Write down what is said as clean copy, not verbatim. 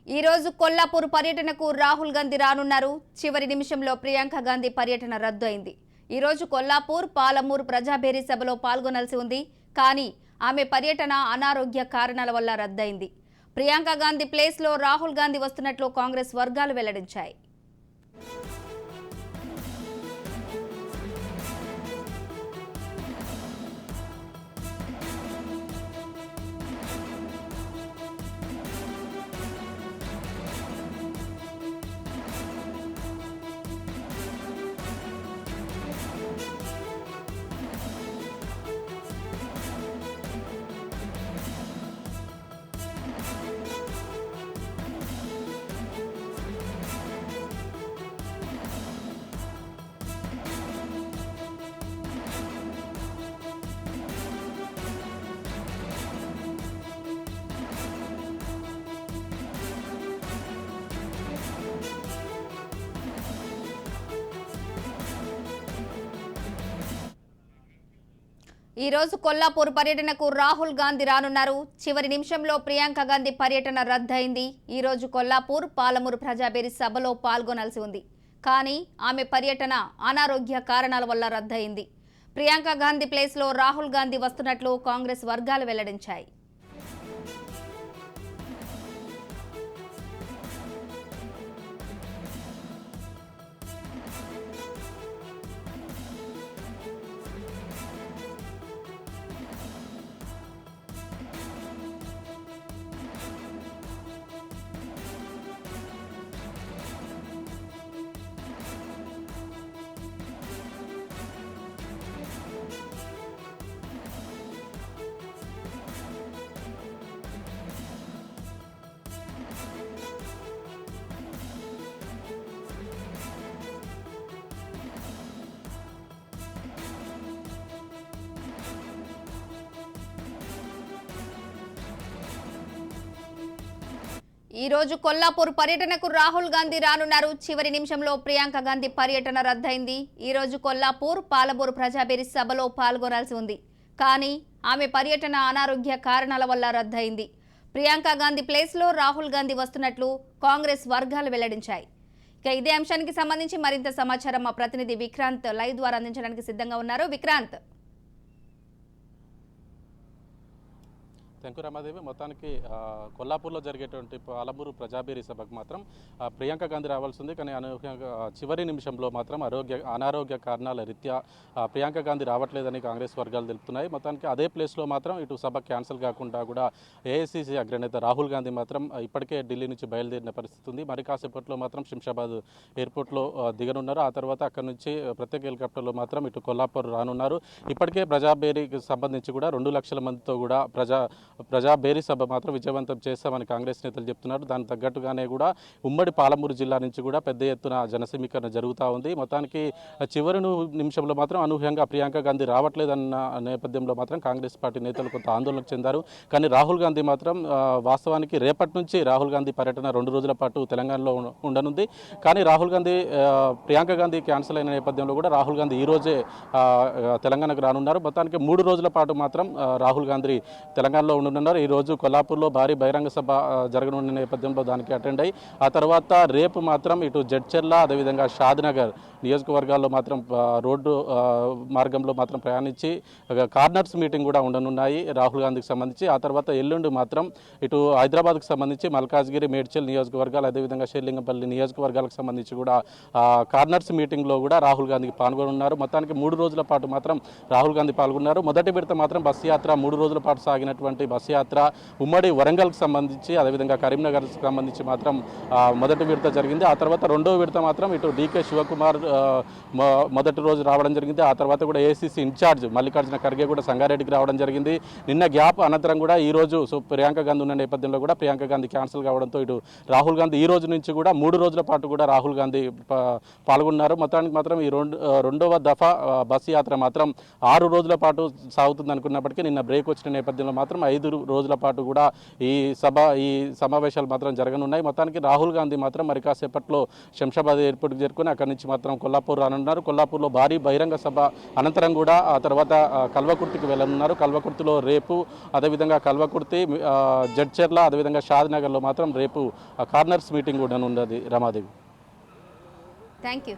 ఈ రోజు కొల్లాపూర్ పర్యటనకు రాహుల్ గాంధీ రానున్నారు. చివరి నిమిషంలో ప్రియాంక గాంధీ పర్యటన రద్దు అయింది. ఈ రోజు కొల్లాపూర్, పాలమూరు ప్రజాభేరీ సభలో పాల్గొనాల్సి ఉంది. కానీ ఆమె పర్యటన అనారోగ్య కారణాల వల్ల రద్దయింది. ప్రియాంక గాంధీ ప్లేస్లో రాహుల్ గాంధీ వస్తున్నట్లు కాంగ్రెస్ వర్గాలు వెల్లడించాయి. ఈ రోజు కొల్లాపూర్ పర్యటనకు రాహుల్ గాంధీ రానున్నారు. చివరి నిమిషంలో ప్రియాంక గాంధీ పర్యటన రద్దయింది. ఈ రోజు కొల్లాపూర్, పాలమూరు ప్రజాభేరీ సభలో పాల్గొనాల్సి ఉంది. కానీ ఆమె పర్యటన అనారోగ్య కారణాల వల్ల రద్దయింది. ప్రియాంక గాంధీ ప్లేస్లో రాహుల్ గాంధీ వస్తున్నట్లు కాంగ్రెస్ వర్గాలు వెల్లడించాయి. ఈ రోజు కొల్లాపూర్ పర్యటనకు రాహుల్ గాంధీ రానున్నారు. చివరి నిమిషంలో ప్రియాంక గాంధీ పర్యటన రద్దయింది. ఈ రోజు కొల్లాపూర్, పాలమూరు ప్రజాభేరీ సభలో పాల్గొనాల్సి ఉంది. కానీ ఆమె పర్యటన అనారోగ్య కారణాల వల్ల రద్దయింది. ప్రియాంక గాంధీ ప్లేస్లో రాహుల్ గాంధీ వస్తున్నట్లు కాంగ్రెస్ వర్గాలు వెల్లడించాయి. ఇక ఇదే అంశానికి సంబంధించి మరింత సమాచారం మా ప్రతినిధి విక్రాంత్ లైవ్ ద్వారా అందించడానికి సిద్ధంగా ఉన్నారు. విక్రాంత్. Thank you Ramadevi. మొత్తానికి కొల్లాపూర్లో జరిగేటువంటి పాలమూరు ప్రజాభేరీ సభకు మాత్రం ప్రియాంక గాంధీ రావాల్సి ఉంది. కానీ అనూహ్యంగా చివరి నిమిషంలో మాత్రం అనారోగ్య కారణాల రీత్యా ప్రియాంక గాంధీ రావట్లేదని కాంగ్రెస్ వర్గాలు తెలుపుతున్నాయి. మొత్తానికి అదే ప్లేస్లో మాత్రం ఇటు సభ క్యాన్సిల్ కాకుండా కూడా ఏఐసీసీ అగ్రనేత రాహుల్ గాంధీ మాత్రం ఇప్పటికే ఢిల్లీ నుంచి బయలుదేరిన పరిస్థితి ఉంది. మరి కాసేపట్లో మాత్రం శంషాబాద్ ఎయిర్పోర్ట్లో దిగనున్నారు. ఆ తర్వాత అక్కడి నుంచి ప్రత్యేక హెలికాప్టర్లో మాత్రం ఇటు కొల్లాపూర్ రానున్నారు. ఇప్పటికే ప్రజాభేరీకి సంబంధించి కూడా 2 లక్షల మందితో కూడా ప్రజాభేరీ సభ మాత్రం విజయవంతం చేస్తామని కాంగ్రెస్ నేతలు చెప్తున్నారు. దానికి తగ్గట్టుగానే కూడా ఉమ్మడి పాలమూరు జిల్లా నుంచి కూడా పెద్ద ఎత్తున జనసమీకరణ జరుగుతూ ఉంది. మొత్తానికి చివరి నిమిషంలో మాత్రం అనూహ్యంగా ప్రియాంక గాంధీ రావట్లేదన్న నేపథ్యంలో మాత్రం కాంగ్రెస్ పార్టీ నేతలు కొంత ఆందోళనకు చెందారు. కానీ రాహుల్ గాంధీ మాత్రం వాస్తవానికి రేపటి నుంచి రాహుల్ గాంధీ పర్యటన 2 రోజుల పాటు తెలంగాణలో ఉండనుంది. కానీ రాహుల్ గాంధీ ప్రియాంక గాంధీ క్యాన్సిల్ అయిన నేపథ్యంలో కూడా రాహుల్ గాంధీ ఈ రోజే తెలంగాణకు రానున్నారు. మొత్తానికి 3 రోజుల పాటు మాత్రం రాహుల్ గాంధీ తెలంగాణలో ఉండనున్నారు. ఈ రోజు కొల్లాపూర్లో భారీ బహిరంగ సభ జరగనున్న నేపథ్యంలో దానికి అటెండ్ అయ్యి ఆ తర్వాత రేపు మాత్రం ఇటు జడ్చెర్ల, అదేవిధంగా షాద్నగర్ నియోజకవర్గాల్లో మాత్రం రోడ్డు మార్గంలో మాత్రం ప్రయాణించి కార్నర్స్ మీటింగ్ కూడా ఉండనున్నాయి రాహుల్ గాంధీకి సంబంధించి. ఆ తర్వాత ఎల్లుండి మాత్రం ఇటు హైదరాబాద్కు సంబంధించి మల్కాజ్గిరి, మేడ్చల్ నియోజకవర్గాలు, అదేవిధంగా షేర్లింగంపల్లి నియోజకవర్గాలకు సంబంధించి కూడా కార్నర్స్ మీటింగ్లో కూడా రాహుల్ గాంధీకి పాల్గొనున్నారు. మొత్తానికి 3 రోజుల పాటు మాత్రం రాహుల్ గాంధీ పాల్గొన్నారు. మొదటి విడత మాత్రం బస్సు యాత్ర 3 రోజుల పాటు సాగినటువంటి బస్సు యాత్ర ఉమ్మడి వరంగల్కి సంబంధించి, అదేవిధంగా కరీంనగర్కి సంబంధించి మాత్రం మొదటి విడత జరిగింది. ఆ తర్వాత రెండో విడత మాత్రం ఇటు డీకే శివకుమార్ మొదటి రోజు రావడం జరిగింది. ఆ తర్వాత కూడా ఏఐసీసీ ఇన్ఛార్జ్ మల్లికార్జున ఖర్గే కూడా సంగారెడ్డికి రావడం జరిగింది. నిన్న గ్యాప్ అనంతరం కూడా ఈ రోజు ప్రియాంక గాంధీ ఉన్న నేపథ్యంలో కూడా ప్రియాంక గాంధీ క్యాన్సిల్ కావడంతో ఇటు రాహుల్ గాంధీ ఈ రోజు నుంచి కూడా 3 రోజుల పాటు కూడా రాహుల్ గాంధీ పాల్గొన్నారు. మొత్తానికి మాత్రం ఈ రెండవ దఫా బస్సు యాత్ర మాత్రం 6 రోజుల పాటు సాగుతుంది అనుకున్నప్పటికీ నిన్న బ్రేక్ వచ్చిన నేపథ్యంలో మాత్రం 5 రోజుల పాటు కూడా ఈ సమావేశాలు మాత్రం జరగనున్నాయి. మొత్తానికి రాహుల్ గాంధీ మాత్రం మరి కాసేపట్లో శంషాబాద్ ఎయిర్పోర్ట్కి చేరుకుని అక్కడి నుంచి మాత్రం కొల్లాపూర్ రానున్నారు. కొల్లాపూర్లో భారీ బహిరంగ సభ అనంతరం కూడా ఆ తర్వాత కల్వకుర్తికి వెళ్ళనున్నారు. కల్వకుర్తిలో రేపు, అదేవిధంగా కల్వకుర్తి, జడ్చెర్ల, అదేవిధంగా షాద్నగర్లో మాత్రం రేపు కార్నర్స్ మీటింగ్ కూడా ఉన్నది. Ramadevi, thank you.